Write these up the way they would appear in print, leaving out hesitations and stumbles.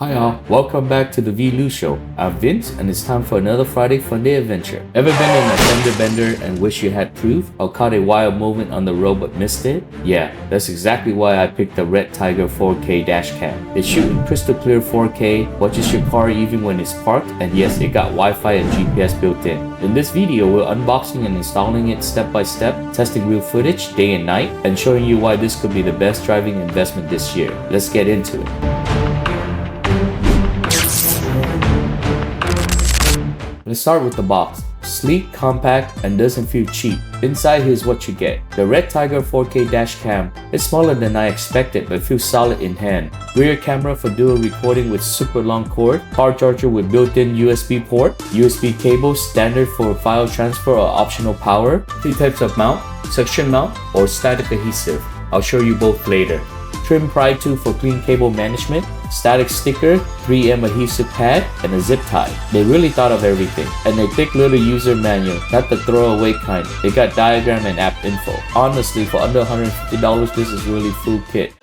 Hi all, welcome back to the TheViluShow. I'm Vince and it's time for another Friday Funday adventure. Ever been in a fender bender and wish you had proof or caught a wild moment on the road but missed it? Yeah, that's exactly why I picked the Redtiger 4K dash cam. It's shooting crystal clear 4K, watches your car even when it's parked, and yes, it got Wi-Fi and GPS built in. In this video, we're unboxing and installing it step by step, testing real footage day and night, and showing you why this could be the best driving investment this year. Let's get into it. Let's start with the box. Sleek, compact, and doesn't feel cheap. Inside, here's what you get. The Redtiger 4K dash cam is smaller than I expected but feels solid in hand. Rear camera for dual recording with super long cord. Car charger with built-in USB port. USB cable standard for file transfer or optional power. 3 types of mount, suction mount, or static adhesive. I'll show you both later. Trim pry tool for clean cable management, static sticker, 3M adhesive pad, and a zip tie. They really thought of everything. And a thick little user manual, not the throwaway kind. They got diagram and app info. Honestly, for under $150, this is really full kit.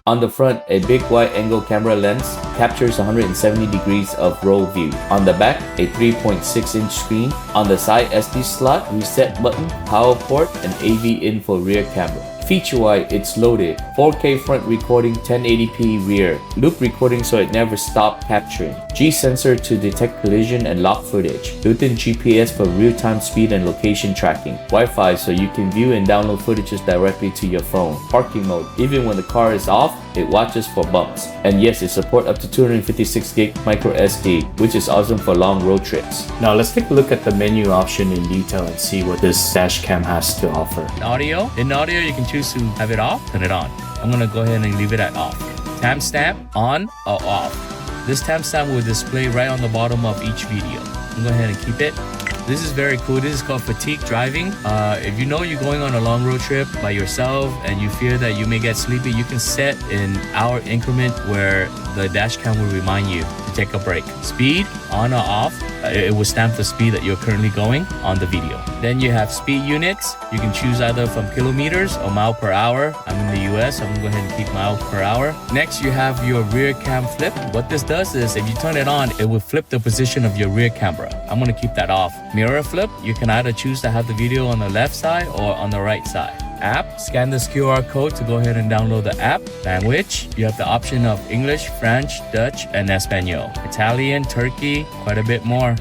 On the front, a big wide-angle camera lens captures 170 degrees of roll view. On the back, a 3.6-inch screen. On the side, SD slot, reset button, power port, and AV in for rear camera. Feature-wise, it's loaded. 4K front recording, 1080p rear. Loop recording so it never stopped capturing. G-sensor to detect collision and lock footage. Built-in GPS for real-time speed and location tracking. Wi-Fi so you can view and download footages directly to your phone. Parking mode. Even when the car is off, it watches for bumps. And yes, it supports up to 256GB micro SD, which is awesome for long road trips. Now let's take a look at the menu option in detail and see what this dash cam has to offer. Audio. In audio, you can choose to have it off, turn it on. I'm gonna go ahead and leave it at off. Timestamp, on or off. This timestamp will display right on the bottom of each video. I'm gonna go ahead and keep it. This is very cool. This is called fatigue driving. If you know you're going on a long road trip by yourself and you fear that you may get sleepy, you can set an hour increment where the dash cam will remind you to take a break. Speed, on or off, it will stamp the speed that you're currently going on the video. Then you have speed units. You can choose either from kilometers or mile per hour. I'm in the US, so I'm gonna go ahead and keep mile per hour. Next, you have your rear cam flip. What this does is if you turn it on, it will flip the position of your rear camera. I'm gonna keep that off. Mirror flip, you can either choose to have the video on the left side or on the right side. App, scan this QR code to go ahead and download the app. Language, you have the option of English, French, Dutch, and Espanol. Italian, Turkey, quite a bit more.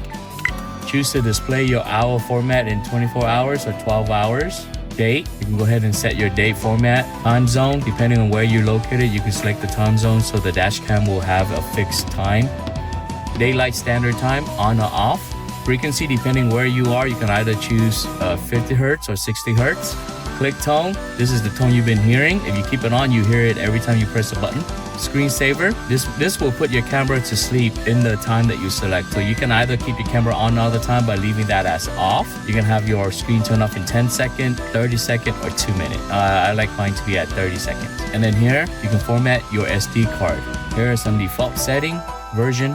Choose to display your hour format in 24 hours or 12 hours. Date, you can go ahead and set your date format. Time zone, depending on where you're located, you can select the time zone so the dash cam will have a fixed time. Daylight standard time, on or off. Frequency, depending where you are, you can either choose 50 hertz or 60 hertz. Click tone, this is the tone you've been hearing. If you keep it on, you hear it every time you press a button. Screensaver, this will put your camera to sleep in the time that you select. So you can either keep your camera on all the time by leaving that as off. You can have your screen turn off in 10 second, 30 second, or 2 minute. I like mine to be at 30 seconds. And then here, you can format your SD card. Here are some default setting, version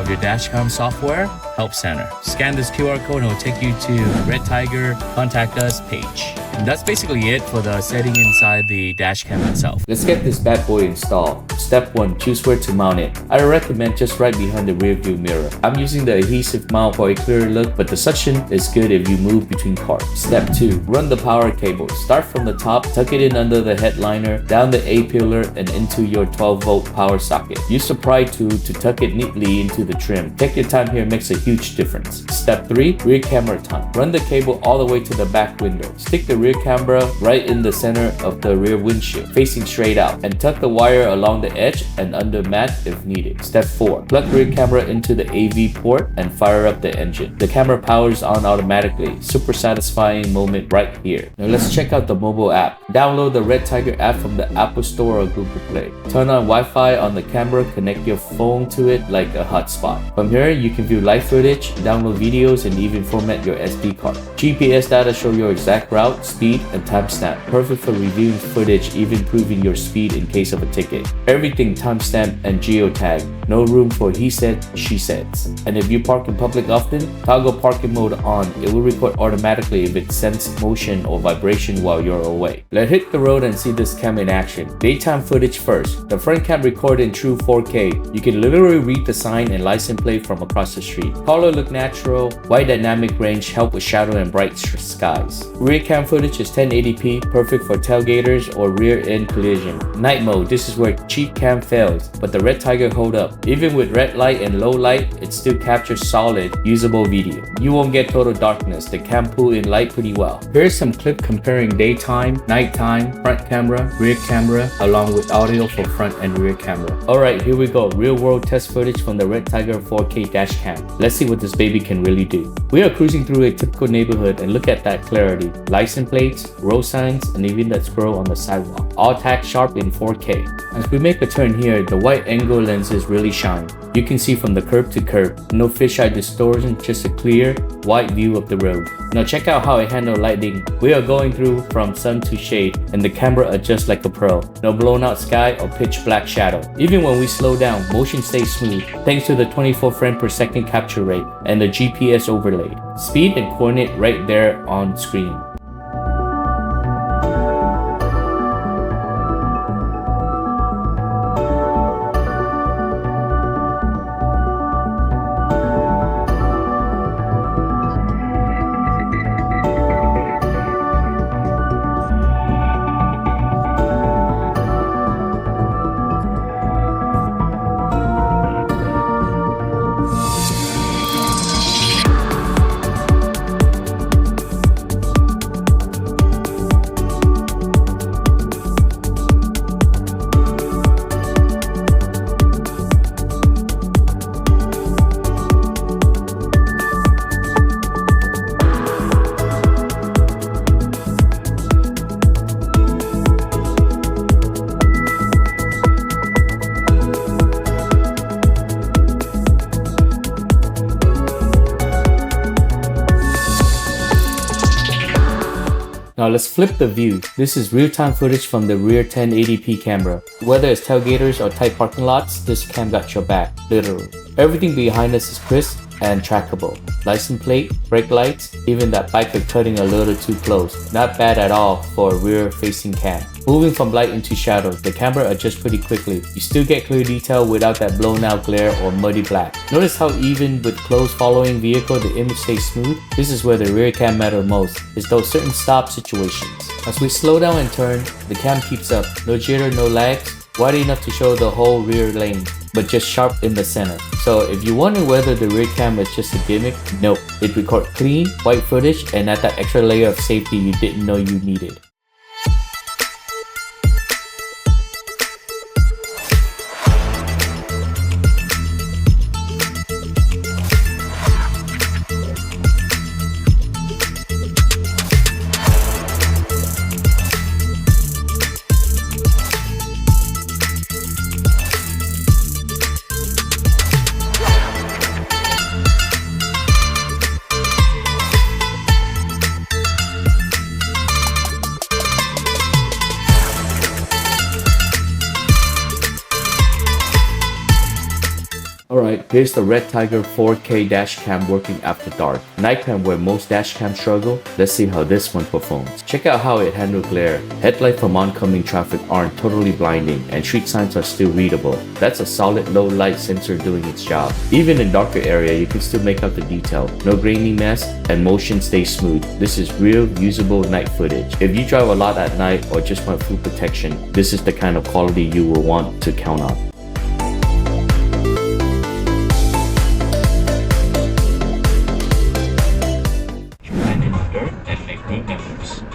of your dashcam software, help center. Scan this QR code and it will take you to Redtiger contact us page. And that's basically it for the setting inside the dashcam itself. Let's get this bad boy installed. Step 1. Choose where to mount it. I recommend just right behind the rear view mirror. I'm using the adhesive mount for a clearer look, but the suction is good if you move between parts. Step 2. Run the power cable. Start from the top, tuck it in under the headliner, down the A pillar, and into your 12-volt power socket. Use the pry tool to tuck it neatly into the trim. Take your time here, makes a huge difference. Step 3. Rear camera time. Run the cable all the way to the back window. Stick the rear camera right in the center of the rear windshield, facing straight out, and tuck the wire along the edge and under mat if needed. Step 4. Plug rear camera into the AV port and fire up the engine. The camera powers on automatically. Super satisfying moment right here. Now let's check out the mobile app. Download the Redtiger app from the Apple Store or Google Play. Turn on Wi-Fi on the camera, connect your phone to it like a hotspot. From here, you can view live footage, download videos, and even format your SD card. GPS data show your exact route, speed, and timestamp. Perfect for reviewing footage, even proving your speed in case of a ticket. Everything timestamped and geotagged. No room for he said, she said. And if you park in public often, toggle parking mode on. It will record automatically if it senses motion or vibration while you're away. Let's hit the road and see this cam in action. Daytime footage first. The front cam recorded in true 4K. You can literally read the sign and license plate from across the street. Color look natural. Wide dynamic range help with shadow and bright skies. Rear cam footage is 1080p, perfect for tailgaters or rear end collision. Night mode, this is where cheap cam fails, but the Redtiger hold up. Even with red light and low light, it still captures solid, usable video. You won't get total darkness, the cam pull in light pretty well. Here's some clip comparing daytime, nighttime, front camera, rear camera, along with audio for front and rear camera. Alright, here we go, real world test footage from the Redtiger 4K dash cam. Let's see what this baby can really do. We are cruising through a typical neighborhood and look at that clarity. License plates, road signs, and even that squirrel on the sidewalk. All tagged sharp in 4K. As we make a turn here, the wide angle lenses really shine. You can see from the curb to curb. No fisheye distortion, just a clear, wide view of the road. Now check out how it handles lighting. We are going through from sun to shade, and the camera adjusts like a pro. No blown out sky or pitch black shadow. Even when we slow down, motion stays smooth, thanks to the 24 frame per second capture rate and the GPS overlay. Speed and coordinate right there on screen. Now let's flip the view. This is real-time footage from the rear 1080p camera. Whether it's tailgaters or tight parking lots, this cam got your back, literally. Everything behind us is crisp and trackable. License plate, brake lights, even that bike is cutting a little too close. Not bad at all for a rear-facing cam. Moving from light into shadow, the camera adjusts pretty quickly. You still get clear detail without that blown out glare or muddy black. Notice how even with close following vehicle, the image stays smooth? This is where the rear cam matters most, is those certain stop situations. As we slow down and turn, the cam keeps up. No jitter, no lags, wide enough to show the whole rear lane, but just sharp in the center. So if you wonder whether the rear cam is just a gimmick, nope. It records clean, white footage and add that extra layer of safety you didn't know you needed. Alright, here's the Redtiger 4K dash cam working after dark. Nighttime where most dash cams struggle, let's see how this one performs. Check out how it handles glare. Headlights from oncoming traffic aren't totally blinding and street signs are still readable. That's a solid low light sensor doing its job. Even in darker area, you can still make out the detail. No grainy mess and motion stays smooth. This is real usable night footage. If you drive a lot at night or just want full protection, this is the kind of quality you will want to count on.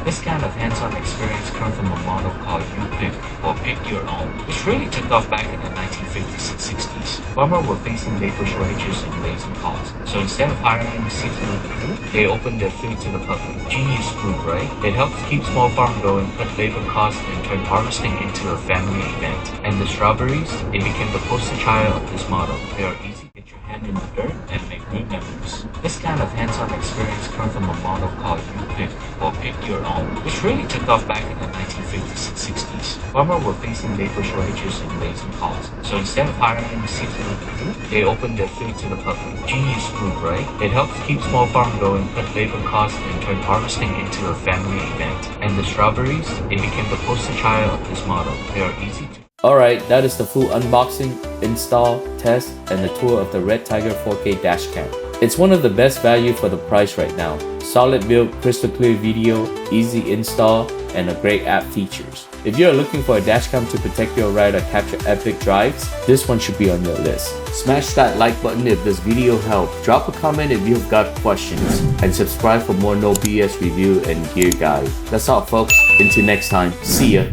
This kind of hands-on experience comes from a model called U-Pick, or Pick Your Own, which really took off back in the 1950s and 60s. Farmers were facing labor shortages and raising costs, so instead of hiring seasonal people, they opened their field to the public. Genius move, right? It helps keep small farms going, cut labor costs, and turn harvesting into a family event. And the strawberries, they became the poster child of this model. They are easy to get your hand in the dirt and make good memories. This kind of hands-on experience comes from a model called U-Pick, or Pick Your Own, which really took off back in the 1950s and 60s. Farmers were facing labor shortages and raising costs, so instead of hiring seasonal people, they opened their field to the public. Genius move, right? It helps keep small farms going, cut labor costs, and turn harvesting into a family event. And the strawberries, they became the poster child of this model. They are easy to... Alright, that is the full unboxing, install, test, and the tour of the Redtiger 4K dash cam. It's one of the best value for the price right now. Solid build, crystal clear video, easy install, and a great app features. If you are looking for a dash cam to protect your ride or capture epic drives, this one should be on your list. Smash that like button if this video helped. Drop a comment if you've got questions. And subscribe for more no BS review and gear guide. That's all folks. Until next time, see ya.